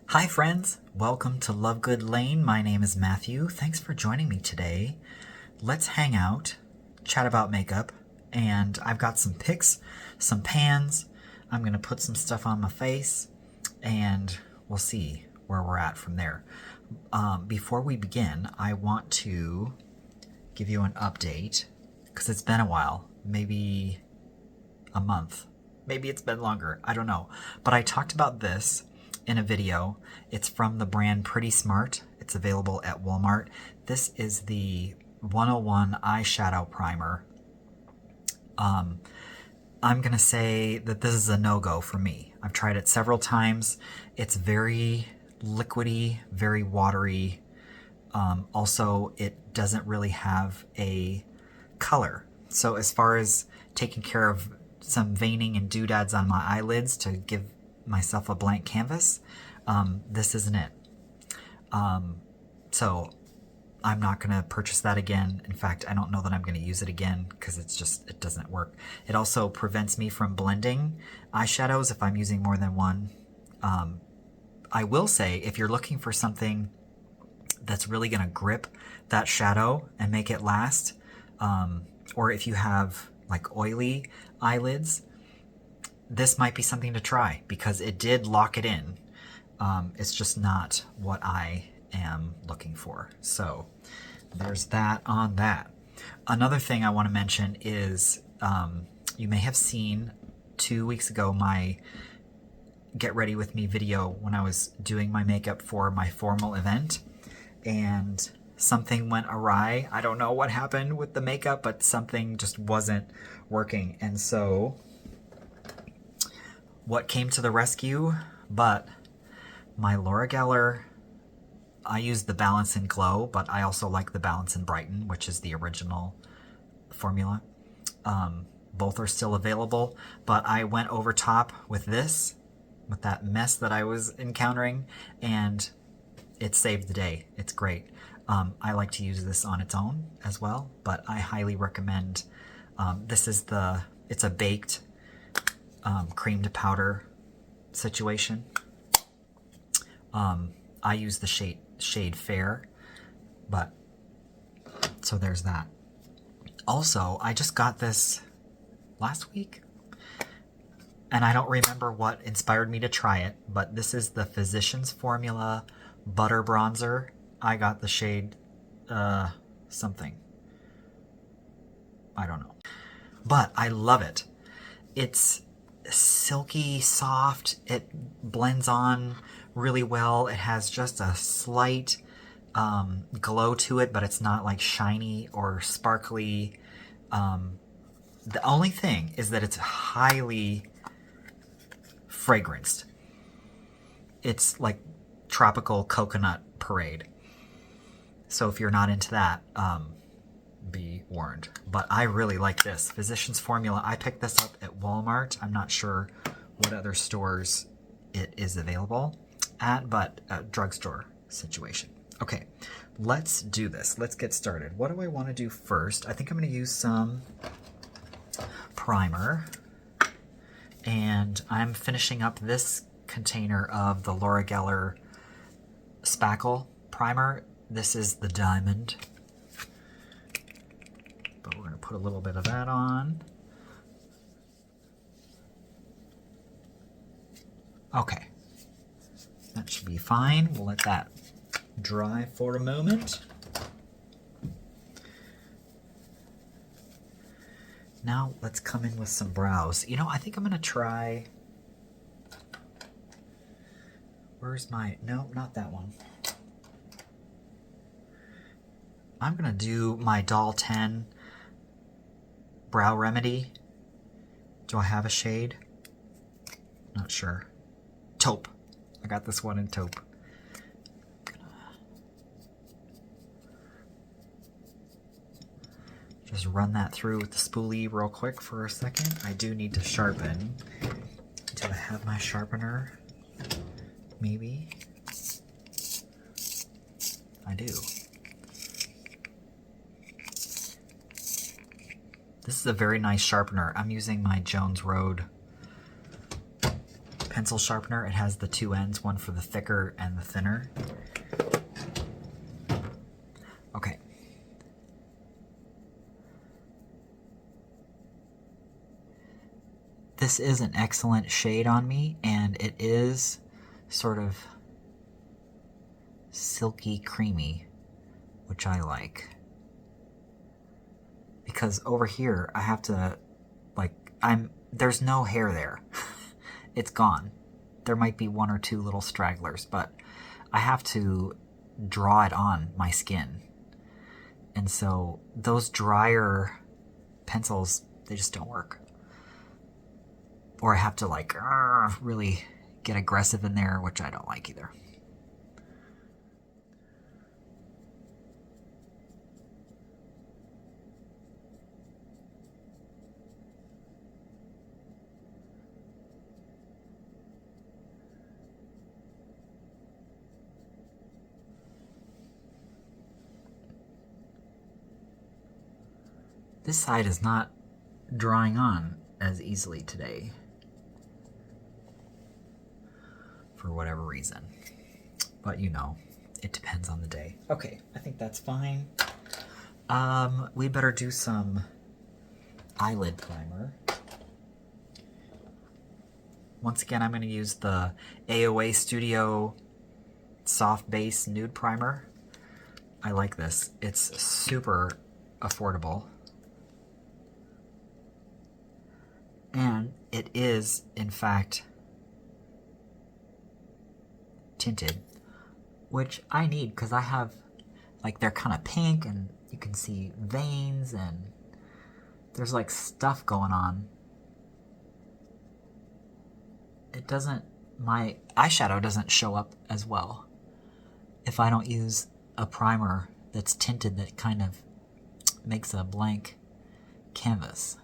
Hi friends, welcome to Lovegood Lane. My name is Matthew. Thanks for joining me today. Let's hang out, chat about makeup, and I've got some picks, some pans. I'm going to put some stuff on my face, and we'll see where we're at from there. Before we begin, I want to give you an update, because it's been a while, maybe a month. Maybe it's been longer, I don't know. But I talked about this in a video. It's from the brand Pretty Smart. It's available at Walmart. This is the 101 eyeshadow primer. I'm gonna say that this is a no-go for me. I've tried it several times. It's very liquidy, very watery. Also, it doesn't really have a color. So as far as taking care of some veining and doodads on my eyelids to give myself a blank canvas, this isn't it. So I'm not going to purchase that again. In fact, I don't know that I'm going to use it again because it doesn't work. It also prevents me from blending eyeshadows if I'm using more than one. I will say, if you're looking for something that's really going to grip that shadow and make it last, or if you have like oily eyelids, this might be something to try because it did lock it in. It's just not what I am looking for. So there's that on that. Another thing I want to mention is you may have seen 2 weeks ago my Get Ready With Me video when I was doing my makeup for my formal event, and something went awry. I don't know what happened with the makeup, but something just wasn't working. And so what came to the rescue but my Laura Geller. I use the Balance and Glow, but I also like the Balance and Brighten, which is the original formula. Both are still available, but I went over top with this, with that mess that I was encountering, and it saved the day. It's great. I like to use this on its own as well, but I highly recommend. It's a baked cream to powder situation. I use the shade Fair, but so there's that. Also, I just got this last week, and I don't remember what inspired me to try it, but this is the Physicians Formula Butter Bronzer. I got the shade something. I don't know. But I love it. It's silky soft. It blends on really well. It has just a slight glow to it, but it's not like shiny or sparkly. The only thing is that it's highly fragranced. It's like tropical coconut parade. So if you're not into that, be warned. But I really like this Physicians Formula. I picked this up at Walmart. I'm not sure what other stores it is available at, but a drugstore situation. Okay, let's do this. Let's get started. What do I want to do first? I think I'm going to use some primer, and I'm finishing up this container of the Laura Geller Spackle primer. This is the Diamond, but we're going to put a little bit of that on. Okay, that should be fine. We'll let that dry for a moment. Now let's come in with some brows. You know, I think I'm going to try... Where's my... No, not that one. I'm going to do my Doll 10 Brow Remedy. Do I have a shade? Not sure. Taupe. I got this one in taupe. Just run that through with the spoolie real quick for a second. I do need to sharpen. Do I have my sharpener? Maybe. I do. This is a very nice sharpener. I'm using my Jones Road pencil sharpener. It has the two ends, one for the thicker and the thinner. Okay. This is an excellent shade on me, and it is sort of silky creamy, which I like. Because over here, I have to, like, there's no hair there. It's gone. There might be one or two little stragglers, but I have to draw it on my skin. And so those drier pencils, they just don't work. Or I have to like really get aggressive in there, which I don't like either. This side is not drawing on as easily today, for whatever reason. But you know, it depends on the day. Okay, I think that's fine. We better do some eyelid primer. Once again, I'm going to use the AOA Studio Soft Base Nude Primer. I like this. It's super affordable. And it is, in fact, tinted, which I need because I have, like, they're kind of pink and you can see veins and there's like stuff going on. It doesn't, my eyeshadow doesn't show up as well if I don't use a primer that's tinted that kind of makes a blank canvas.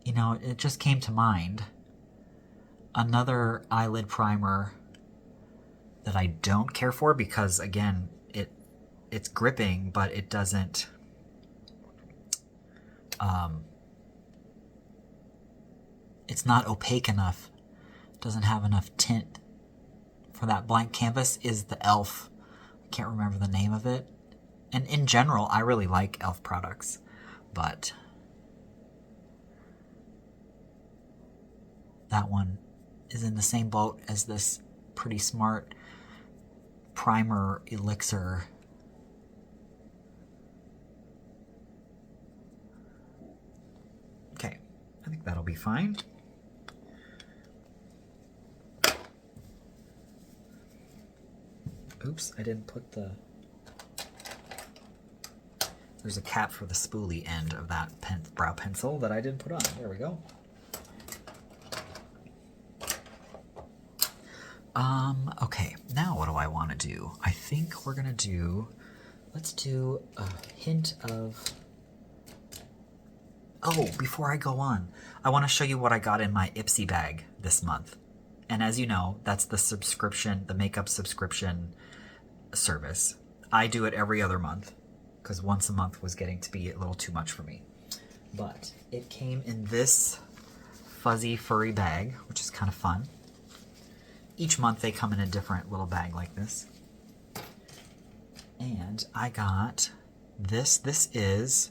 You know, it just came to mind. Another eyelid primer that I don't care for because, again, it's gripping, but it doesn't... it's not opaque enough. It doesn't have enough tint for that blank canvas, is the e.l.f. I can't remember the name of it. And in general, I really like e.l.f. products, but... that one is in the same boat as this Pretty Smart Primer Elixir. Okay, I think that'll be fine. Oops, I didn't put the... There's a cap for the spoolie end of that brow pencil that I didn't put on. There we go. Okay, now what do I want to do? I think we're gonna do, let's do a hint of, oh, before I go on, I want to show you what I got in my IPSY bag this month. And as you know, that's the subscription, the makeup subscription service. I do it every other month, because once a month was getting to be a little too much for me. But it came in this fuzzy, furry bag, which is kind of fun. Each month they come in a different little bag like this. And I got this. This is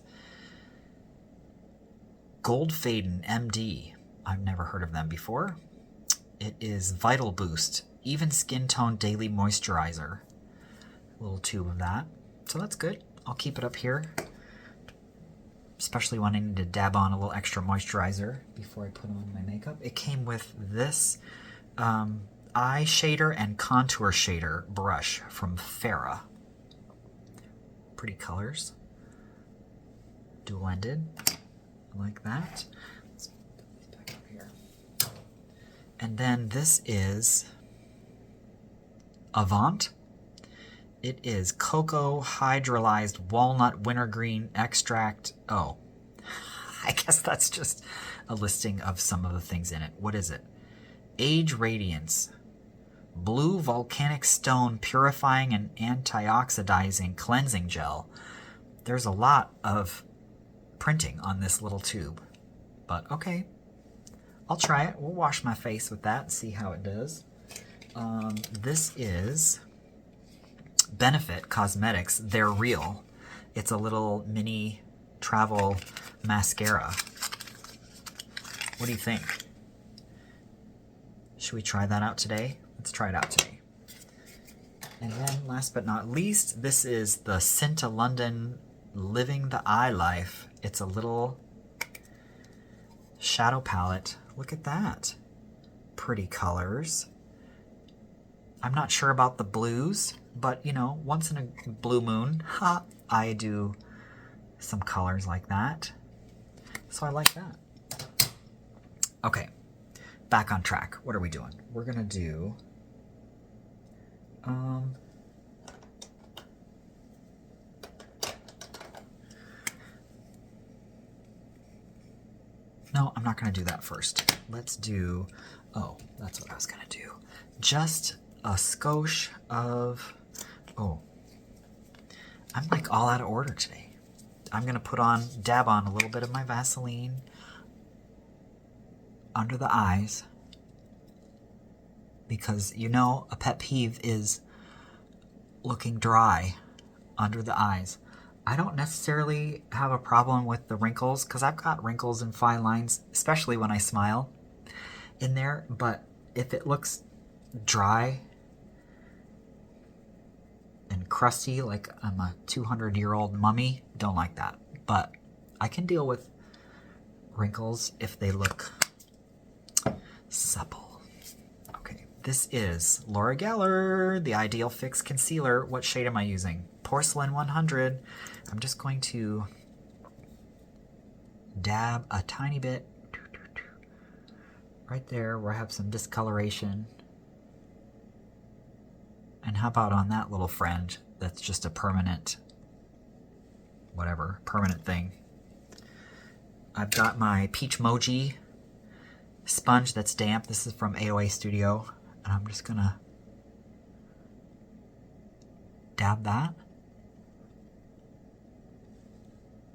Gold Faden MD. I've never heard of them before. It is Vital Boost, Even Skin Tone Daily Moisturizer. A little tube of that. So that's good. I'll keep it up here. Especially when I need to dab on a little extra moisturizer before I put on my makeup. It came with this eye shader and contour shader brush from Farrah. Pretty colors. Dual-ended. Like that. Let's put these back up here. And then this is Avant. It is cocoa hydrolyzed walnut wintergreen extract. Oh, I guess that's just a listing of some of the things in it. What is it? Age Radiance. Blue volcanic stone purifying and antioxidizing cleansing gel. There's a lot of printing on this little tube, but okay, I'll try it. We'll wash my face with that and see how it does. This is Benefit Cosmetics. They're real. It's a little mini travel mascara. What do you think? Should we try that out today? Let's try it out today. And then last but not least, this is the Cinta London Living the Eye Life. It's a little shadow palette. Look at that. Pretty colors. I'm not sure about the blues, but you know, once in a blue moon, I do some colors like that. So I like that. Okay, back on track. What are we doing? We're gonna do no, I'm not gonna do that first. Let's do, oh, that's what I was gonna do. Just a skosh of, oh, I'm like all out of order today. I'm gonna dab on a little bit of my Vaseline under the eyes, because you know a pet peeve is looking dry under the eyes. I don't necessarily have a problem with the wrinkles, because I've got wrinkles and fine lines, especially when I smile in there, but if it looks dry and crusty like I'm a 200-year-old mummy, don't like that. But I can deal with wrinkles if they look supple. Okay, this is Laura Geller, the Ideal Fix Concealer. What shade am I using? Porcelain 100. I'm just going to dab a tiny bit right there where I have some discoloration. And how about on that little friend that's just a permanent, whatever, permanent thing. I've got my Peach Moji sponge that's damp. This is from AOA Studio. And I'm just gonna dab that.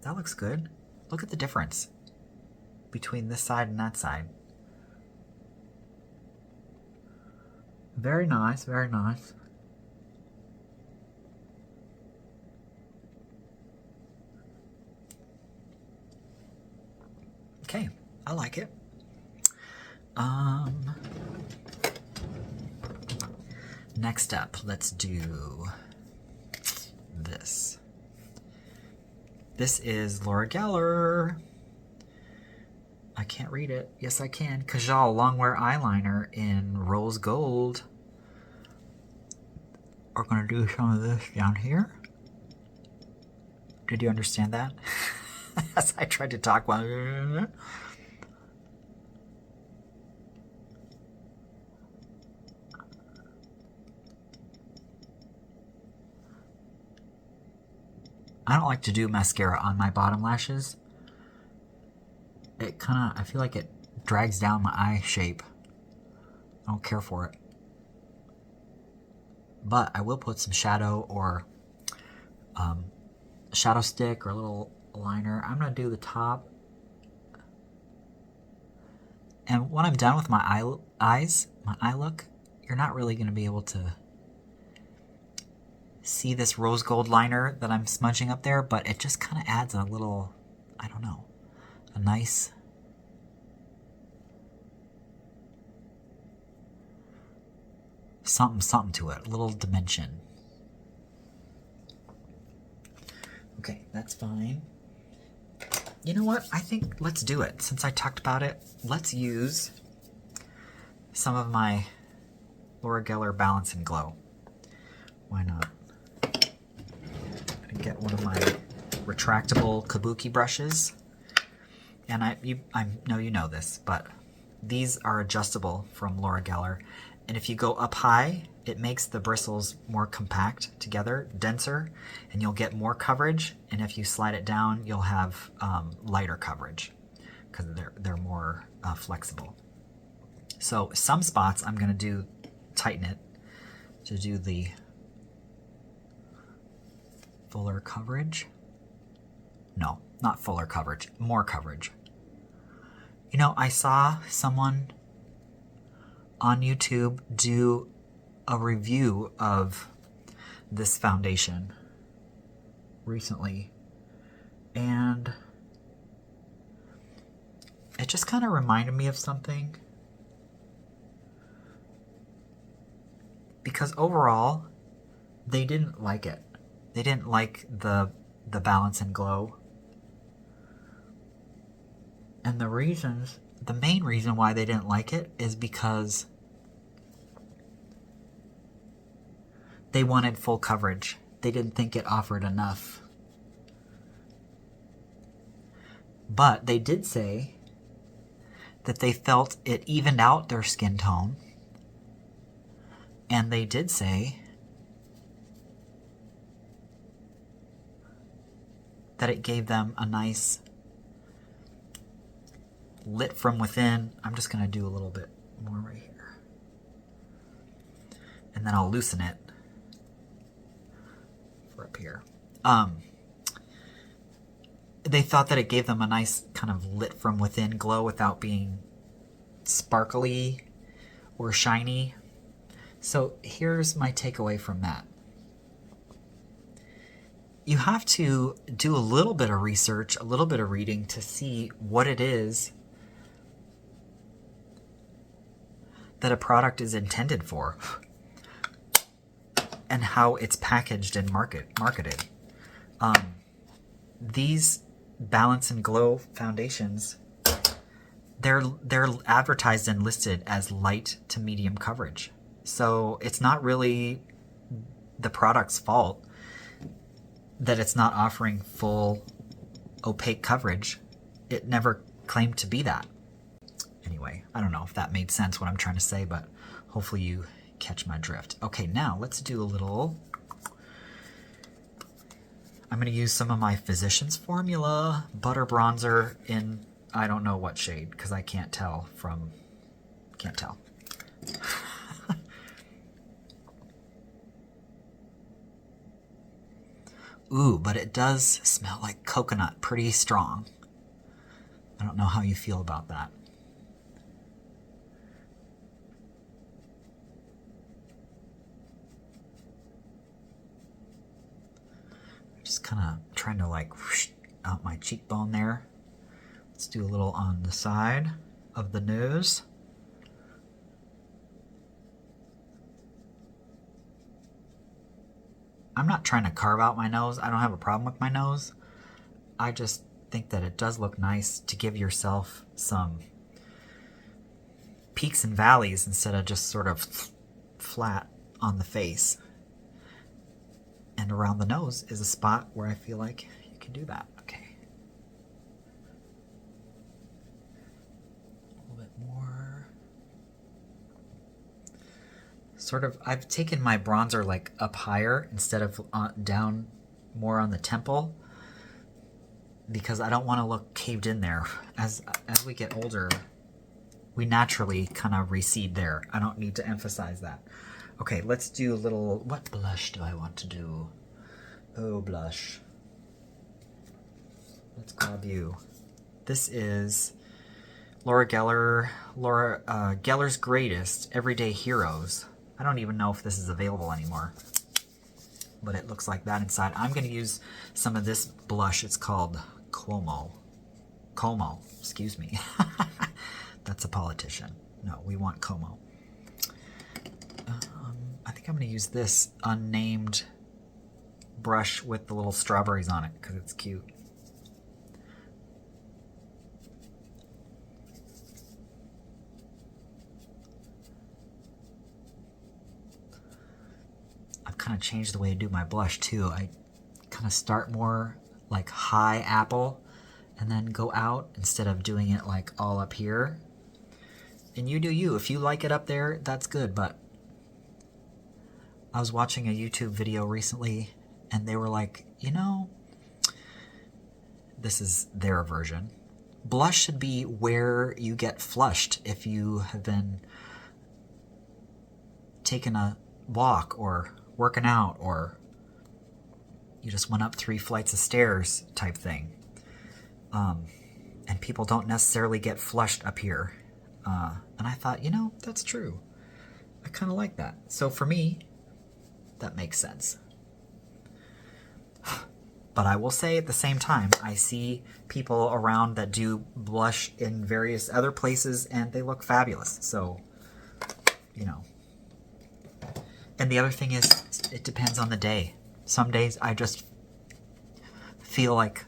That looks good. Look at the difference between this side and that side. Very nice, very nice. Okay, I like it. Next up, let's do this. This is Laura Geller. I can't read it. Yes, I can. Kajal Longwear Eyeliner in Rose Gold. We're going to do some of this down here. Did you understand that? As I tried to talk while... I don't like to do mascara on my bottom lashes. It kind of, I feel like it drags down my eye shape. I don't care for it. But I will put some shadow or shadow stick or a little liner. I'm going to do the top. And when I'm done with my eyes, my eye look, you're not really going to be able to see this rose gold liner that I'm smudging up there, but it just kind of adds a little, I don't know, a nice something to it, a little dimension. Okay, that's fine. You know what? I think let's do it. Since I talked about it, let's use some of my Laura Geller Balance and Glow. Why not? Get one of my retractable kabuki brushes, and I know you know this, but these are adjustable from Laura Geller, and if you go up high, it makes the bristles more compact together, denser, and you'll get more coverage. And if you slide it down, you'll have lighter coverage because they're more flexible. So some spots I'm going to tighten it to do the fuller coverage. No, not fuller coverage, more coverage. You know, I saw someone on YouTube do a review of this foundation recently, and it just kind of reminded me of something, because overall they didn't like it. They didn't like the balance and glow. And the main reason why they didn't like it is because they wanted full coverage. They didn't think it offered enough. But they did say that they felt it evened out their skin tone. And they did say that it gave them a nice lit from within. I'm just going to do a little bit more right here. And then I'll loosen it for up here. They thought that it gave them a nice kind of lit from within glow without being sparkly or shiny. So here's my takeaway from that. You have to do a little bit of research, a little bit of reading to see what it is that a product is intended for and how it's packaged and marketed. These Balance and Glow foundations, they're advertised and listed as light to medium coverage. So it's not really the product's fault that it's not offering full opaque coverage. It never claimed to be that. Anyway, I don't know if that made sense what I'm trying to say, but hopefully you catch my drift. Okay, now let's do a little... I'm going to use some of my Physicians Formula butter bronzer in I don't know what shade, because I can't tell. Ooh, but it does smell like coconut pretty strong. I don't know how you feel about that. Just kind of trying to like whoosh out my cheekbone there. Let's do a little on the side of the nose. I'm not trying to carve out my nose. I don't have a problem with my nose. I just think that it does look nice to give yourself some peaks and valleys instead of just sort of flat on the face. And around the nose is a spot where I feel like you can do that. Okay. A little bit more. Sort of, I've taken my bronzer like up higher instead of down more on the temple, because I don't want to look caved in there. As we get older, we naturally kind of recede there. I don't need to emphasize that. Okay, let's do a little... What blush do I want to do? Oh, blush. Let's grab you. This is Laura Geller's Greatest Everyday Heroes. I don't even know if this is available anymore, but it looks like that inside. I'm going to use some of this blush. It's called Como, excuse me. That's a politician. No, we want Como. I think I'm going to use this unnamed brush with the little strawberries on it because it's cute. I've kind of changed the way I do my blush too. I kind of start more like high apple and then go out instead of doing it like all up here. And you do you. If you like it up there, that's good, but I was watching a YouTube video recently and they were like, you know, this is their version. Blush should be where you get flushed if you have been taking a walk or working out or you just went up 3 flights of stairs type thing. And people don't necessarily get flushed up here. And I thought, you know, that's true. I kind of like that. So for me, that makes sense. But I will say at the same time, I see people around that do blush in various other places and they look fabulous. So, you know. And the other thing is, it depends on the day. Some days I just feel like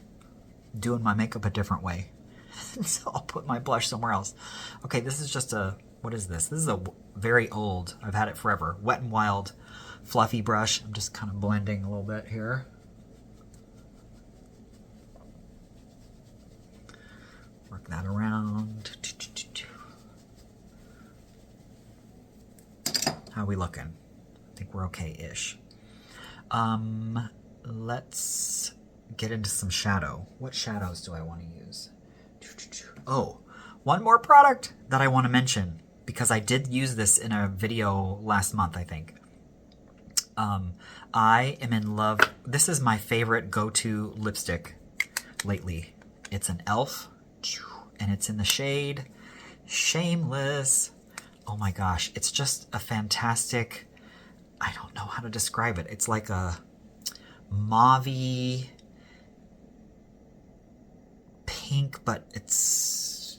doing my makeup a different way. So I'll put my blush somewhere else. Okay, this is just a, what is this? This is a very old, I've had it forever, Wet n Wild fluffy brush. I'm just kind of blending a little bit here. Work that around. How are we looking? I think we're okay-ish. Let's get into some shadow. What shadows do I want to use? Oh, one more product that I want to mention, because I did use this in a video last month, I think. I am in love. This is my favorite go-to lipstick lately. It's an e.l.f. and it's in the shade Shameless. Oh my gosh, it's just a fantastic, I don't know how to describe it. It's like a mauve-y pink, but it's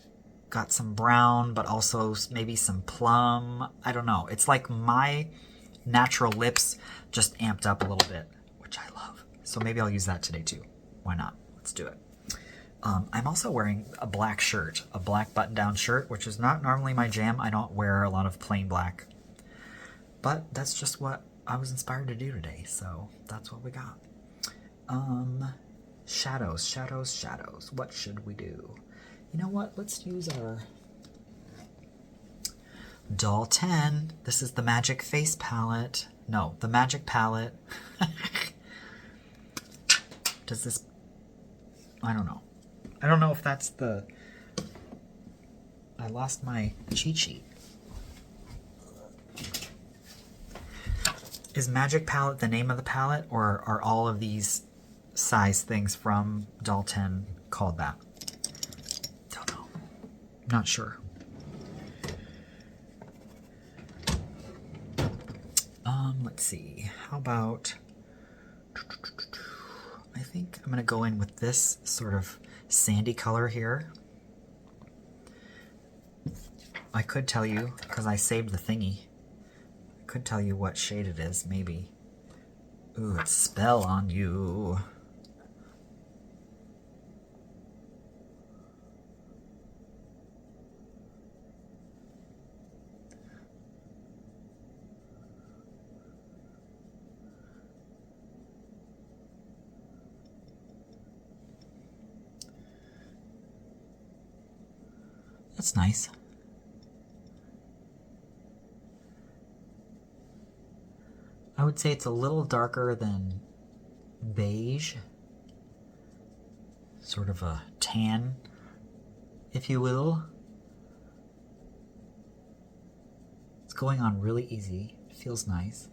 got some brown, but also maybe some plum. I don't know. It's like my natural lips just amped up a little bit, which I love. So maybe I'll use that today too. Why not? Let's do it. I'm also wearing a black shirt, a black button-down shirt, which is not normally my jam. I don't wear a lot of plain black. But that's just what I was inspired to do today, so that's what we got. Shadows, shadows, shadows. What should we do? You know what? Let's use our Doll 10. This is the Magic Face Palette. No, the Magic Palette. Does this... I don't know. I don't know if that's the... I lost my cheat sheet. Is Magic Palette the name of the palette, or are all of these size things from Doll 10 called that? Don't know. Not sure. Let's see. How about... I think I'm going to go in with this sort of sandy color here. I could tell you, because I saved the thingy, I could tell you what shade it is, maybe. Ooh, it's Spell on You. That's nice. I would say it's a little darker than beige. Sort of a tan, if you will. It's going on really easy. It feels nice.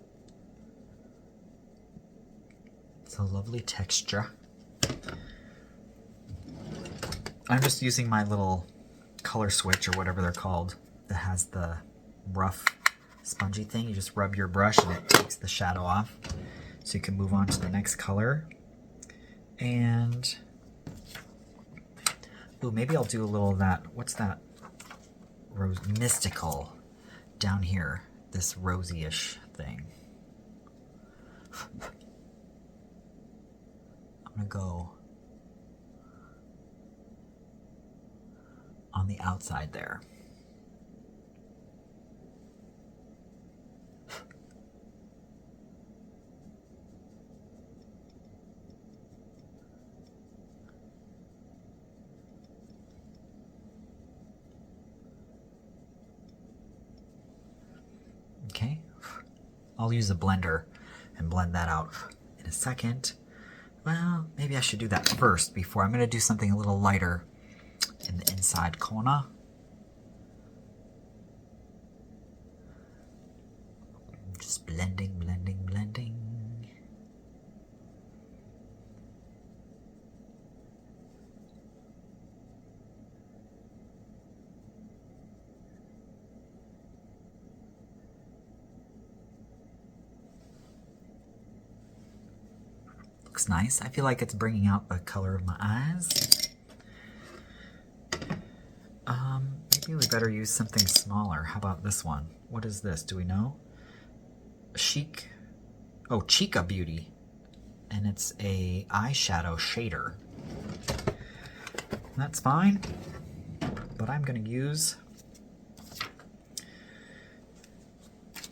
It's a lovely texture. I'm just using my little color switch, or whatever they're called, that has the rough spongy thing. You just rub your brush and it takes the shadow off, so you can move on to the next color. And ooh, maybe I'll do a little of that. What's that? Rose Mystical down here, this rosy-ish thing. I'm gonna go on the outside there. Okay, I'll use a blender and blend that out in a second. Well, maybe I should do that first before. I'm going to do something a little lighter in the inside corner. Just blending, blending, blending. looks nice. I feel like it's bringing out the color of my eyes. Maybe we better use something smaller. How about this one? What is this? Do we know? Chic. Oh, Chica Beauty. And it's a eyeshadow shader. That's fine. But I'm going to use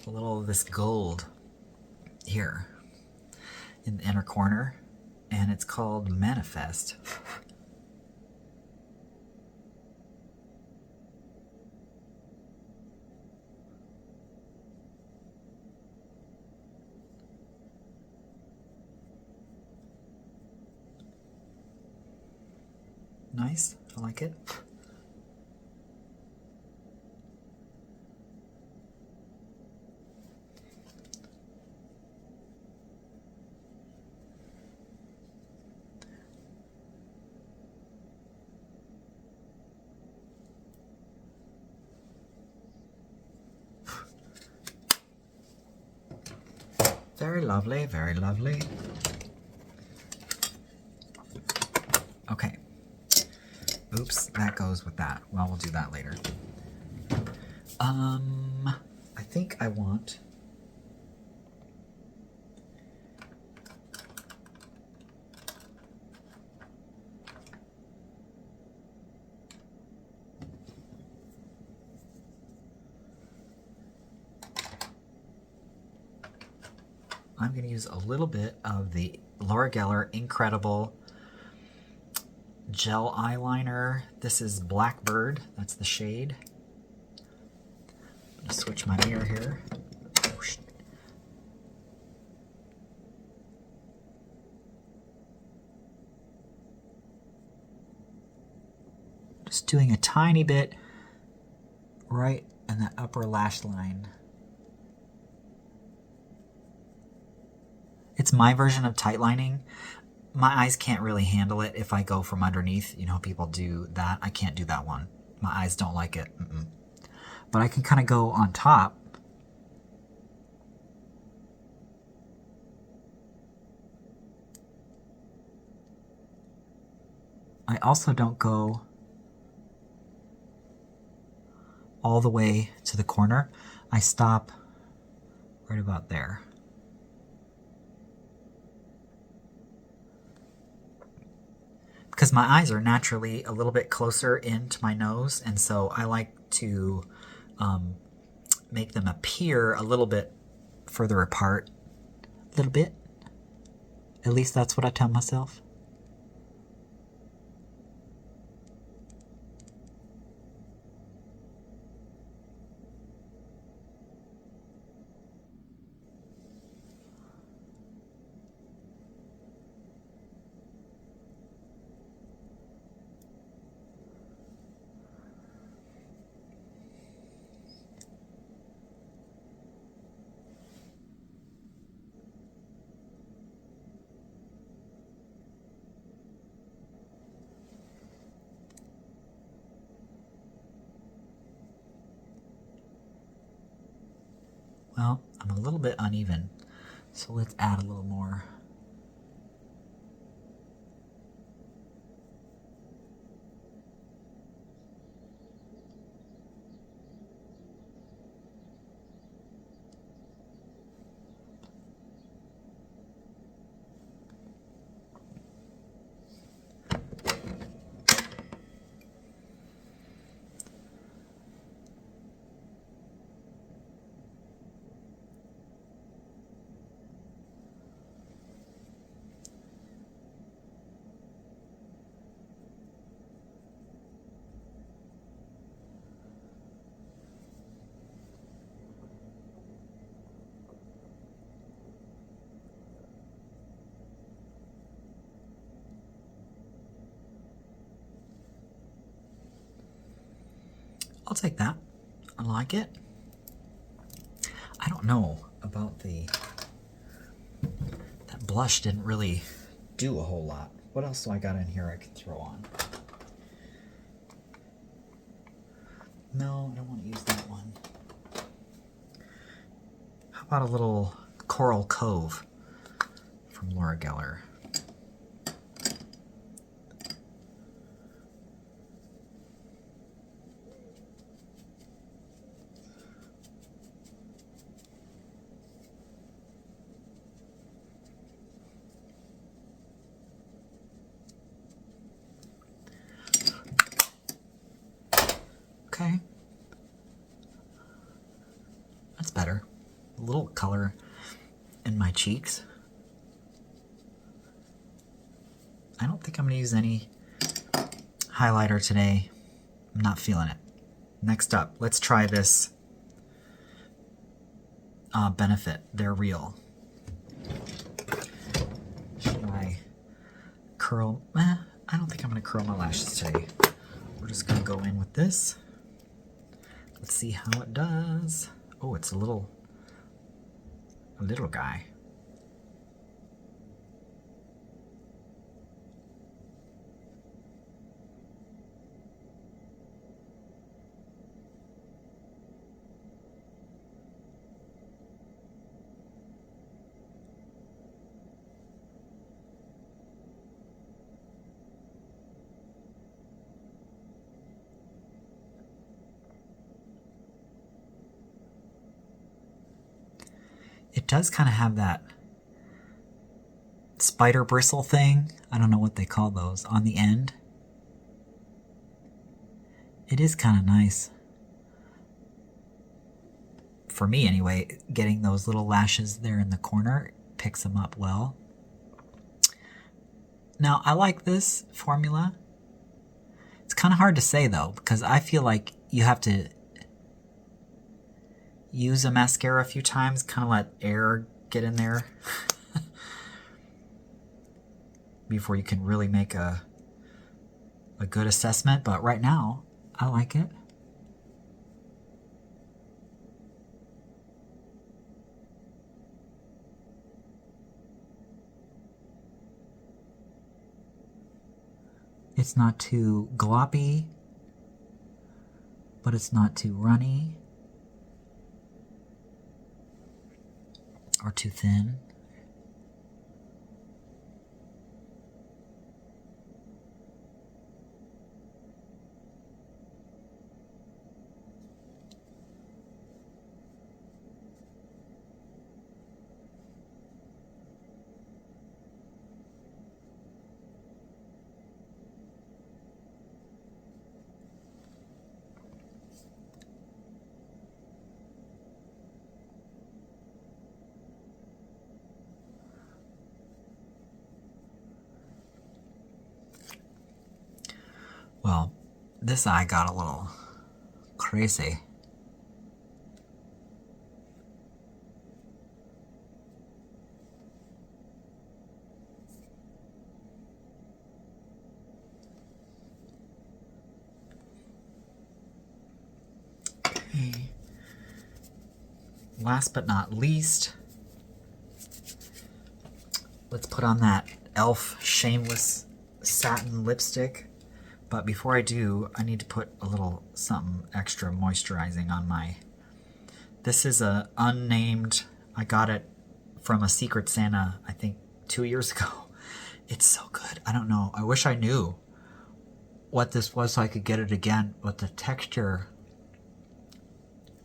a little of this gold here in the inner corner. And it's called Manifest. Nice, I like it. Very lovely, very lovely. Okay. Oops, that goes with that. Well, we'll do that later. I think I want... I'm going to use a little bit of the Laura Geller Incredible Gel Eyeliner. This is Blackbird. That's the shade. I'm going to switch my mirror here. Oh, shit. Just doing a tiny bit right in the upper lash line. It's my version of tight lining. My eyes can't really handle it if I go from underneath. You know, people do that. I can't do that one. My eyes don't like it. But I can kind of go on top. I also don't go all the way to the corner. I stop right about there. Because my eyes are naturally a little bit closer into my nose, and so I like to make them appear a little bit further apart. A little bit. At least that's what I tell myself. Well, I'm a little bit uneven, so let's add a little more. I'll take that. I like it. I don't know about that blush didn't really do a whole lot. What else do I got in here I could throw on? No, I don't want to use that one. How about a little Coral Cove from Laura Geller? Okay. That's better. A little color in my cheeks. I don't think I'm going to use any highlighter today. I'm not feeling it. Next up, let's try this Benefit. They're Real. Should I curl? I don't think I'm going to curl my lashes today. We're just going to go in with this. Let's see how it does. Oh, it's a little guy. It does kind of have that spider bristle thing. I don't know what they call those on the end. It is kind of nice. For me anyway, getting those little lashes there in the corner picks them up well. Now, I like this formula. It's kind of hard to say though, because I feel like you have to use a mascara a few times, kind of let air get in there before you can really make a good assessment. But right now, I like it. It's not too gloppy, but it's not too runny or too thin. Well, this eye got a little crazy. Okay. Last but not least, let's put on that e.l.f. Shameless Satin Lipstick. But before I do, I need to put a little something extra moisturizing on my... This is a unnamed... I got it from a Secret Santa, I think 2 years ago. It's so good. I don't know. I wish I knew what this was so I could get it again. But the texture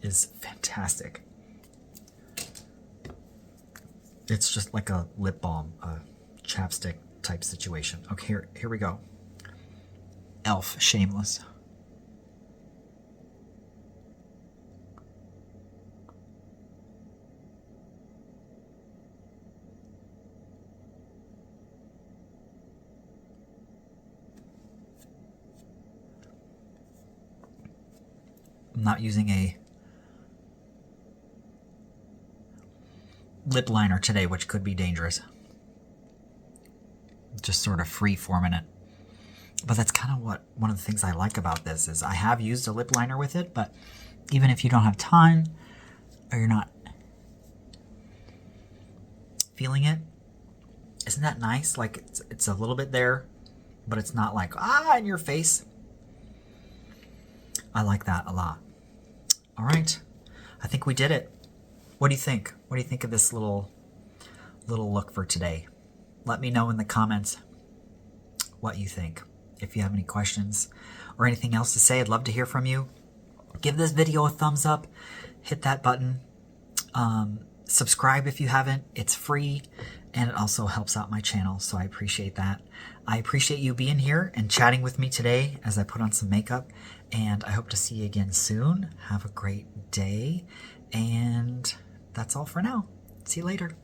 is fantastic. It's just like a lip balm, a chapstick type situation. Okay, here we go. e.l.f. Shameless. I'm not using a lip liner today, which could be dangerous. Just sort of free forming it. But that's kind of what one of the things I like about this is I have used a lip liner with it, but even if you don't have time or you're not feeling it, isn't that nice? Like it's a little bit there, but it's not like in your face. I like that a lot. All right, I think we did it. What do you think? What do you think of this little look for today? Let me know in the comments what you think. If you have any questions or anything else to say, I'd love to hear from you. Give this video a thumbs up, hit that button, subscribe if you haven't. It's free and it also helps out my channel, so I appreciate that. I appreciate you being here and chatting with me today as I put on some makeup, and I hope to see you again soon. Have a great day, and that's all for now. See you later.